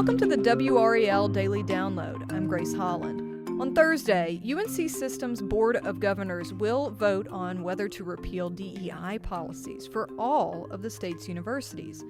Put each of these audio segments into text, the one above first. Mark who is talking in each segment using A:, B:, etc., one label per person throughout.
A: Welcome to the WRAL Daily Download. I'm Grace Holland. On Thursday, UNC System's Board of Governors will vote on whether to repeal DEI policies for all of the state's universities.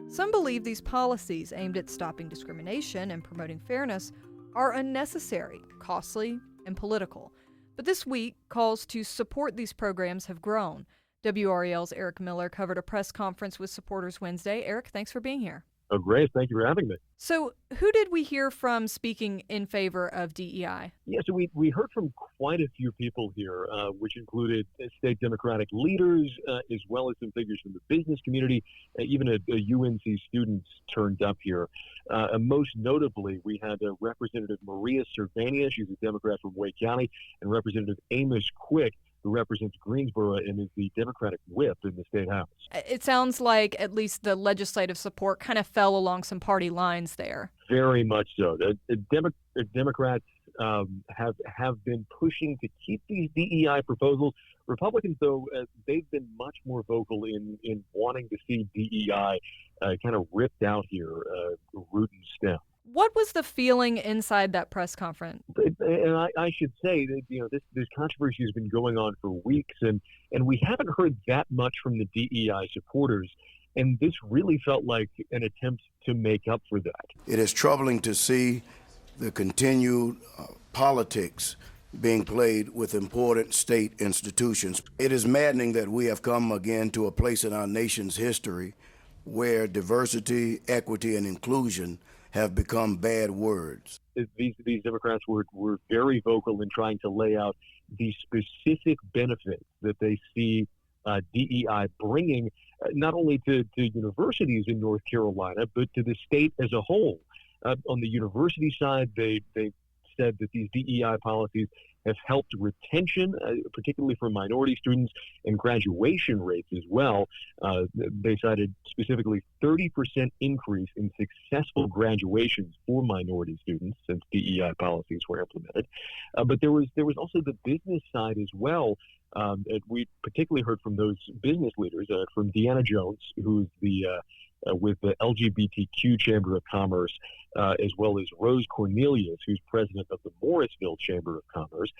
A: Some believe these policies aimed at stopping discrimination and promoting fairness are unnecessary, costly, and political. But this week, calls to support these programs have grown. WRAL's Eric Miller covered a press conference with supporters Wednesday. Eric, thanks for being here.
B: Oh, great. Thank you for having me.
A: So who did we hear from speaking in favor of DEI?
B: Yeah, so we heard from quite a few people here, which included state Democratic leaders, as well as some figures from the business community. Even a UNC students turned up here. Most notably, we had Representative Maria Cervania. She's a Democrat from Wake County, and Representative Amos Quick, who represents Greensboro and is the Democratic whip in the State House.
A: It sounds like at least the legislative support kind of fell along some party lines there.
B: Very much so. Democrats have been pushing to keep these DEI proposals. Republicans, though, they've been much more vocal in wanting to see DEI kind of ripped out here, root and stem.
A: What was the feeling inside that press conference?
B: And I should say that, this controversy has been going on for weeks, and we haven't heard that much from the DEI supporters. And this really felt like an attempt to make up for that.
C: It is troubling to see the continued politics being played with important state institutions. It is maddening that we have come again to a place in our nation's history where diversity, equity, and inclusion have become bad words.
B: These Democrats were very vocal in trying to lay out the specific benefits that they see DEI bringing, not only to universities in North Carolina, but to the state as a whole. On the university side, they said that these DEI policies have helped retention, particularly for minority students, and graduation rates as well. They cited specifically 30% increase in successful graduations for minority students since DEI policies were implemented. But there was also the business side as well. We particularly heard from those business leaders, from Deanna Jones, who's with the LGBTQ Chamber of Commerce, as well as Rose Cornelius, who's president of the Morrisville Chamber of Commerce.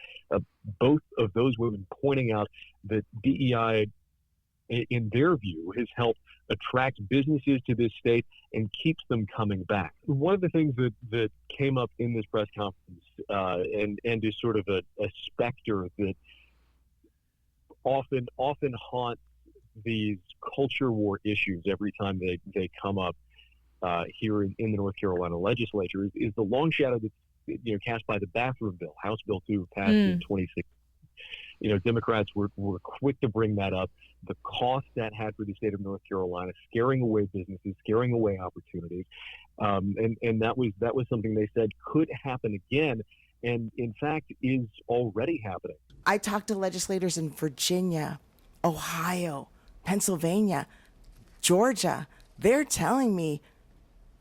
B: Both of those women pointing out that DEI, in their view, has helped attract businesses to this state and keeps them coming back. One of the things that came up in this press conference, and is sort of a specter that often haunts these culture war issues every time they come up here in the North Carolina legislature is the long shadow that's cast by the bathroom bill, House Bill 2, passed in 2016. Democrats were quick to bring that up. The cost that had for the state of North Carolina, scaring away businesses, scaring away opportunities, and that was something they said could happen again, and in fact is already happening.
D: I talked to legislators in Virginia, Ohio, Pennsylvania, Georgia. They're telling me,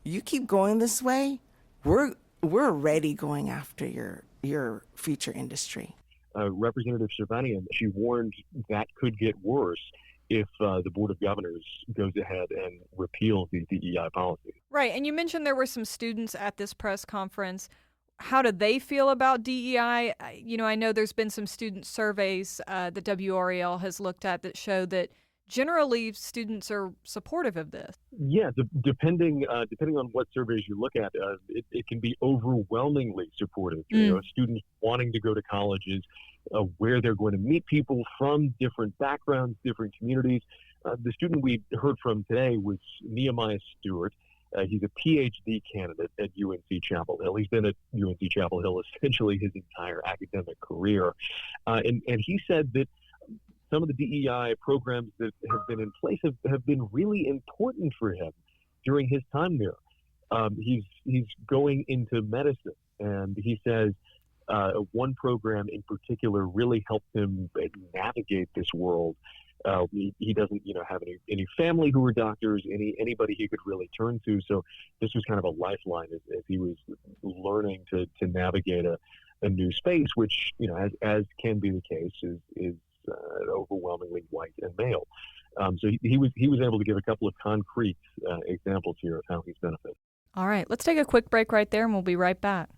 D: you keep going this way, we're already going after your future industry.
B: Representative Cervania, she warned that could get worse if the Board of Governors goes ahead and repeals these DEI policies.
A: Right, and you mentioned there were some students at this press conference. How do they feel about DEI? I know there's been some student surveys that WRAL has looked at that show that generally students are supportive of this.
B: Yeah, depending on what surveys you look at, it can be overwhelmingly supportive. Students wanting to go to colleges where they're going to meet people from different backgrounds, different communities. The student we heard from today was Nehemiah Stewart. He's a PhD candidate at UNC Chapel Hill. He's been at UNC Chapel Hill essentially his entire academic career. And he said that some of the DEI programs that have been in place have been really important for him during his time there. He's going into medicine, and he says one program in particular really helped him navigate this world. He doesn't, have any family who are doctors, anybody he could really turn to. So this was kind of a lifeline as he was learning to navigate a new space, which, as can be the case, is overwhelmingly white and male. So he was able to give a couple of concrete examples here of how he's benefited.
A: All right, let's take a quick break right there and we'll be right back.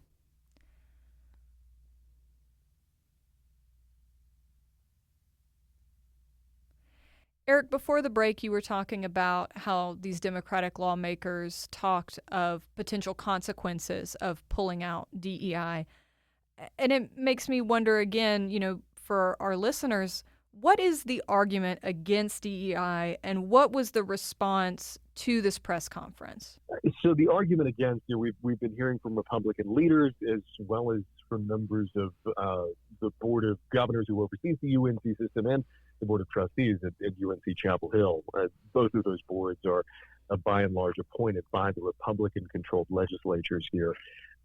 A: Eric, before the break, you were talking about how these Democratic lawmakers talked of potential consequences of pulling out DEI. And it makes me wonder again, for our listeners, what is the argument against DEI and what was the response to this press conference?
B: So the argument against, we've been hearing from Republican leaders as well as from members of the Board of Governors who oversees the UNC System and the Board of Trustees at UNC Chapel Hill. Both of those boards are by and large appointed by the Republican-controlled legislatures here.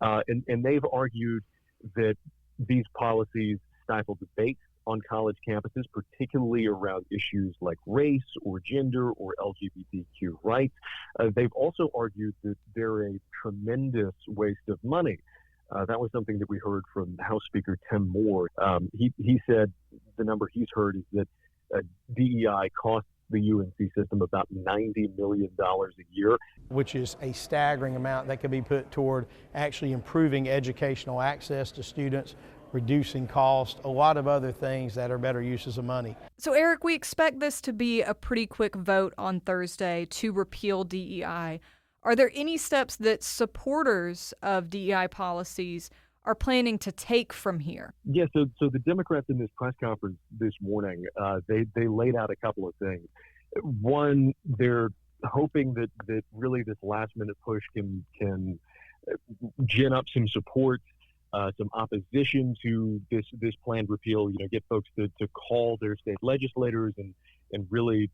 B: And they've argued that these policies stifle debate on college campuses, particularly around issues like race or gender or LGBTQ rights. They've also argued that they're a tremendous waste of money. That was something that we heard from House Speaker Tim Moore. He said the number he's heard is that DEI costs the UNC system about $90 million a year.
E: Which is a staggering amount that could be put toward actually improving educational access to students, reducing cost, a lot of other things that are better uses of money.
A: So, Eric, we expect this to be a pretty quick vote on Thursday to repeal DEI. Are there any steps that supporters of DEI policies are planning to take from here?
B: Yeah, so the Democrats in this press conference this morning, they laid out a couple of things. One, they're hoping that really this last-minute push can gin up some support, some opposition to this planned repeal. Get folks to call their state legislators and really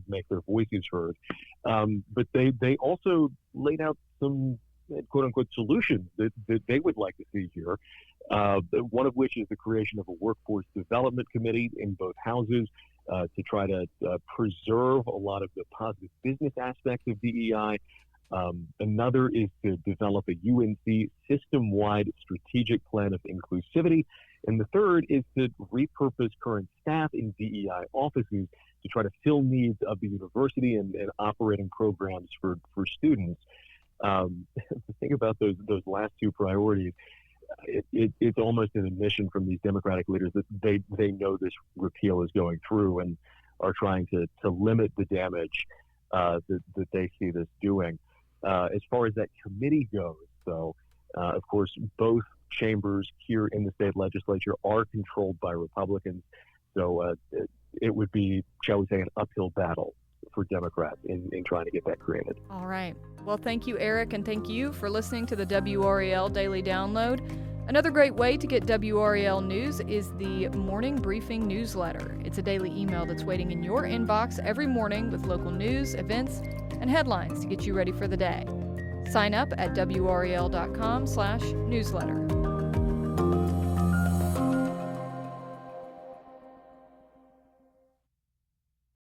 B: make their voices heard. But they also laid out some quote-unquote solutions that they would like to see here, one of which is the creation of a workforce development committee in both houses to try to preserve a lot of the positive business aspects of DEI. Another is to develop a UNC system-wide strategic plan of inclusivity. And the third is to repurpose current staff in DEI offices to try to fill needs of the university and operating programs for students. The thing about those last two priorities, it's almost an admission from these Democratic leaders that they know this repeal is going through and are trying to limit the damage that they see this doing. As far as that committee goes, though, of course, both chambers here in the state legislature are controlled by Republicans. So it would be, shall we say, an uphill battle for Democrats in trying to get that created.
A: All right. Well, thank you, Eric, and thank you for listening to the WRAL Daily Download. Another great way to get WRAL news is the Morning Briefing newsletter. It's a daily email that's waiting in your inbox every morning with local news, events, and headlines to get you ready for the day. Sign up at WRAL.com/newsletter.